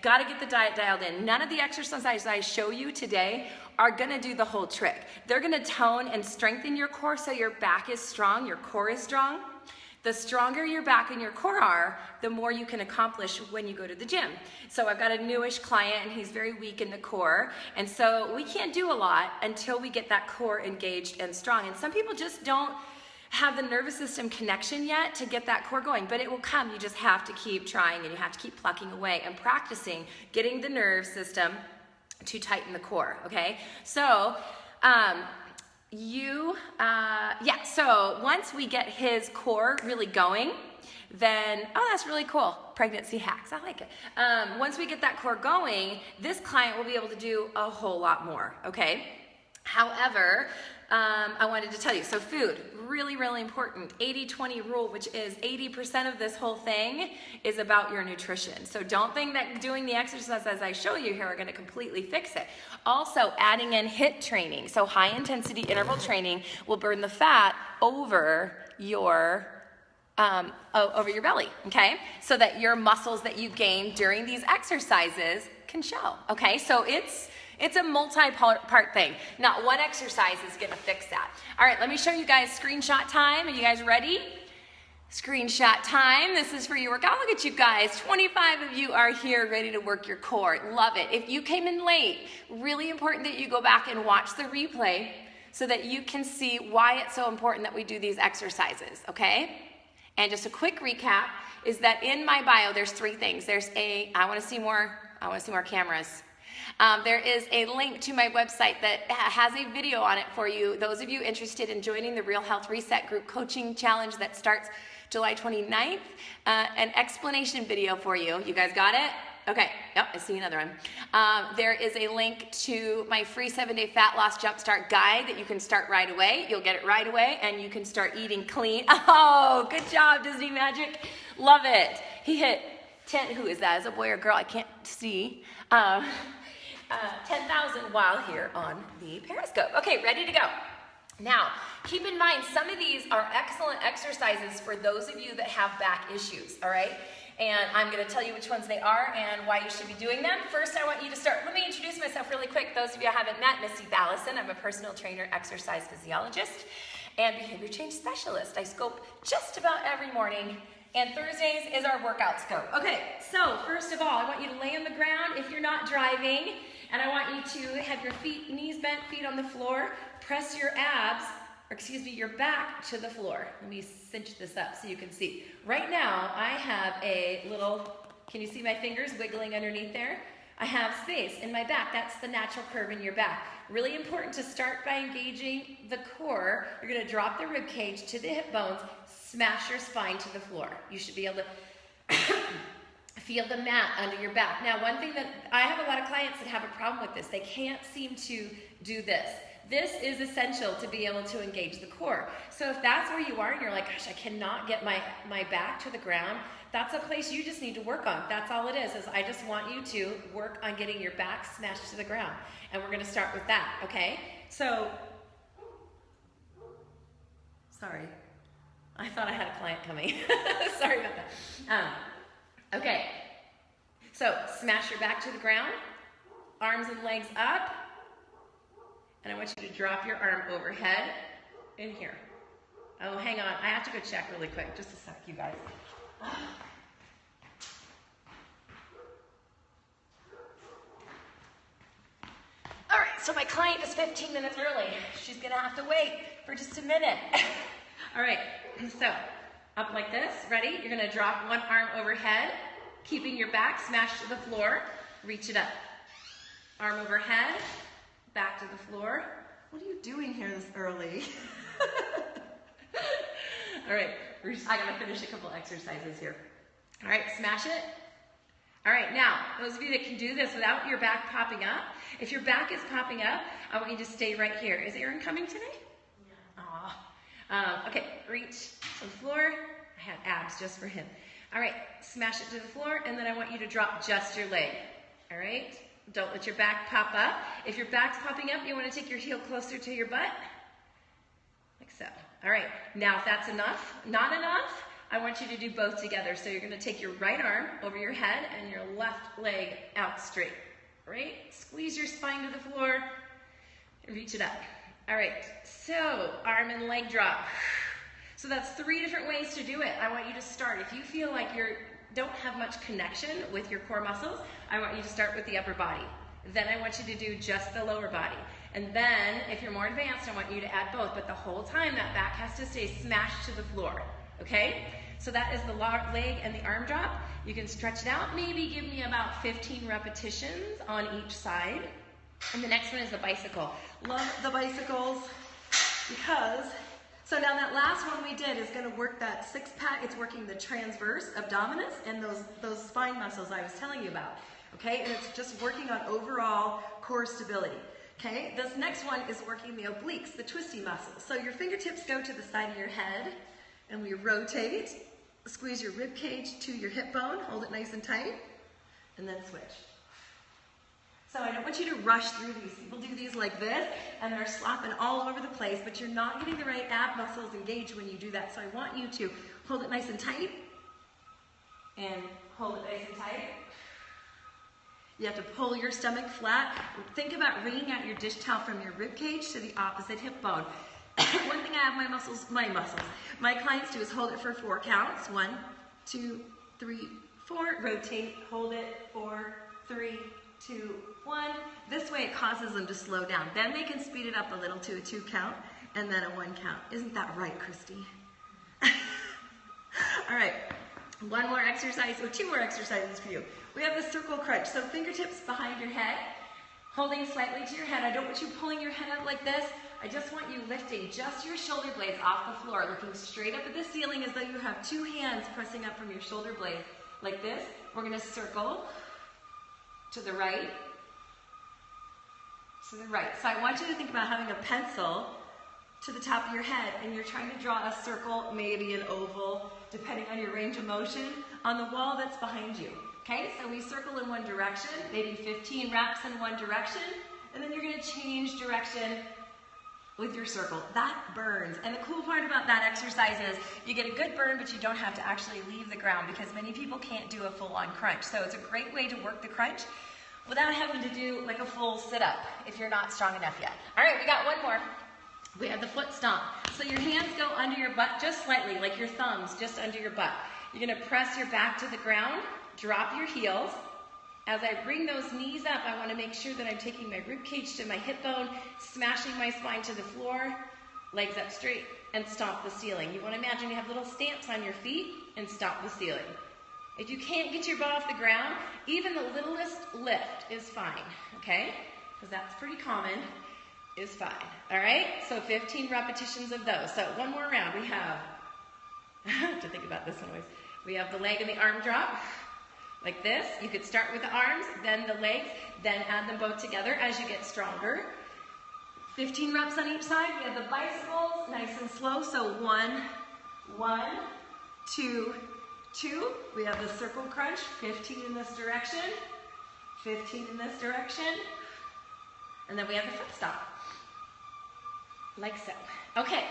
Got to get the diet dialed in. None of the exercises I show you today are going to do the whole trick. They're going to tone and strengthen your core so your back is strong, your core is strong. The stronger your back and your core are, the more you can accomplish when you go to the gym. So I've got a newish client and he's very weak in the core. And so we can't do a lot until we get that core engaged and strong. And some people just don't have the nervous system connection yet to get that core going, but it will come. You just have to keep trying and you have to keep plucking away and practicing getting the nerve system to tighten the core, okay? So, so once we get his core really going, then, oh, that's really cool. Pregnancy hacks, I like it. Once we get that core going, this client will be able to do a whole lot more, okay? However, I wanted to tell you, so food, really, really important. 80-20 rule, which is 80% of this whole thing is about your nutrition. So don't think that doing the exercises I show you here are going to completely fix it. Also, adding in HIIT training, so high intensity interval training will burn the fat over your belly, okay? So that your muscles that you gain during these exercises can show, okay? So it's a multi-part thing. Not one exercise is gonna fix that. All right, let me show you guys screenshot time. Are you guys ready? Screenshot time. This is for your workout. Look at you guys. 25 of you are here ready to work your core. Love it. If you came in late, really important that you go back and watch the replay so that you can see why it's so important that we do these exercises, okay? And just a quick recap is that in my bio, there's 3 things. There's I wanna see more cameras. There is a link to my website that has a video on it for you. Those of you interested in joining the Real Health Reset Group Coaching Challenge that starts July 29th, an explanation video for you. You guys got it? Okay, yep, I see another one. There is a link to my free 7-day fat loss jumpstart guide that you can start right away. You'll get it right away and you can start eating clean. Oh, good job, Disney Magic. Love it. He hit 10, who is that? Is it a boy or girl? I can't see. 10,000 while here on the Periscope. Okay, ready to go. Now, keep in mind, some of these are excellent exercises for those of you that have back issues, all right? And I'm gonna tell you which ones they are and why you should be doing them. First, I want you to start, let me introduce myself really quick. Those of you I haven't met, Missy Ballison. I'm a personal trainer, exercise physiologist, and behavior change specialist. I scope just about every morning, and Thursdays is our workout scope. Okay, so first of all, I want you to lay on the ground if you're not driving, and I want you to have your feet, knees bent, feet on the floor, press your your back to the floor. Let me cinch this up so you can see. Right now, I have a little, can you see my fingers wiggling underneath there? I have space in my back. That's the natural curve in your back. Really important to start by engaging the core. You're gonna drop the rib cage to the hip bones, smash your spine to the floor. You should be able to feel the mat under your back. Now, one thing that I have a lot of clients that have a problem with this, they can't seem to do this. This is essential to be able to engage the core. So if that's where you are and you're like, gosh, I cannot get my back to the ground, that's a place you just need to work on. That's all it is I just want you to work on getting your back smashed to the ground. And we're gonna start with that, okay? So, sorry. I thought I had a client coming. Sorry about that. Okay, so smash your back to the ground, arms and legs up, and I want you to drop your arm overhead in here. Oh, hang on, I have to go check really quick. Just a sec, you guys. All right, so my client is 15 minutes early. She's gonna have to wait for just a minute. All right, so up like this, ready? You're gonna drop one arm overhead, keeping your back smashed to the floor. Reach it up. Arm overhead, back to the floor. What are you doing here this early? All right, I gotta finish a couple exercises here. All right, smash it. All right, now, those of you that can do this without your back popping up, if your back is popping up, I want you to stay right here. Is Aaron coming today? Yeah. Aw. Okay, reach to the floor. I had abs just for him. All right, smash it to the floor, and then I want you to drop just your leg. All right? Don't let your back pop up. If your back's popping up, you want to take your heel closer to your butt, like so. All right, now if that's enough, not enough, I want you to do both together. So you're gonna take your right arm over your head and your left leg out straight, right? Squeeze your spine to the floor, reach it up. All right, so arm and leg drop. So that's 3 different ways to do it. I want you to start. If you feel like you don't have much connection with your core muscles, I want you to start with the upper body. Then I want you to do just the lower body. And then, if you're more advanced, I want you to add both. But the whole time, that back has to stay smashed to the floor, okay? So that is the leg and the arm drop. You can stretch it out. Maybe give me about 15 repetitions on each side. And the next one is the bicycle. Love the bicycles because, so now that last one we did is gonna work that 6-pack. It's working the transverse abdominis and those spine muscles I was telling you about, okay? And it's just working on overall core stability, okay? This next one is working the obliques, the twisty muscles. So your fingertips go to the side of your head and we rotate, squeeze your rib cage to your hip bone, hold it nice and tight, and then switch. So I don't want you to rush through these. People do these like this, and they're slapping all over the place, but you're not getting the right ab muscles engaged when you do that. So I want you to hold it nice and tight, and hold it nice and tight. You have to pull your stomach flat. Think about wringing out your dish towel from your rib cage to the opposite hip bone. One thing I have my clients do is hold it for 4 counts. 1, 2, 3, 4. Rotate, hold it, 4, 3, 2, 1. This way it causes them to slow down. Then they can speed it up a little to a 2 count and then a 1 count. Isn't that right, Christy? All right, 1 more exercise, or 2 more exercises for you. We have the circle crunch. So fingertips behind your head, holding slightly to your head. I don't want you pulling your head up like this. I just want you lifting just your shoulder blades off the floor, looking straight up at the ceiling as though you have 2 hands pressing up from your shoulder blades like this. We're gonna circle to the right, to the right. So I want you to think about having a pencil to the top of your head and you're trying to draw a circle, maybe an oval, depending on your range of motion, on the wall that's behind you. Okay, so we circle in one direction, maybe 15 reps in one direction, and then you're gonna change direction with your circle. That burns. And the cool part about that exercise is you get a good burn, but you don't have to actually leave the ground because many people can't do a full-on crunch. So it's a great way to work the crunch without having to do like a full sit-up if you're not strong enough yet. All right, we got 1 more. We have the foot stomp. So your hands go under your butt just slightly, like your thumbs just under your butt. You're gonna press your back to the ground, drop your heels. As I bring those knees up, I want to make sure that I'm taking my rib cage to my hip bone, smashing my spine to the floor, legs up straight, and stomp the ceiling. You want to imagine you have little stamps on your feet and stomp the ceiling. If you can't get your butt off the ground, even the littlest lift is fine, okay? Because that's pretty common, is fine. All right? So 15 repetitions of those. So 1 more round. We have, I have to think about this one always. We have the leg and the arm drop. Like this. You could start with the arms, then the legs, then add them both together as you get stronger. 15 reps on each side. We have the bicycles, nice and slow. So 1, 1, 2, 2. We have the circle crunch, 15 in this direction, 15 in this direction. And then we have the foot stomp. Like so. Okay.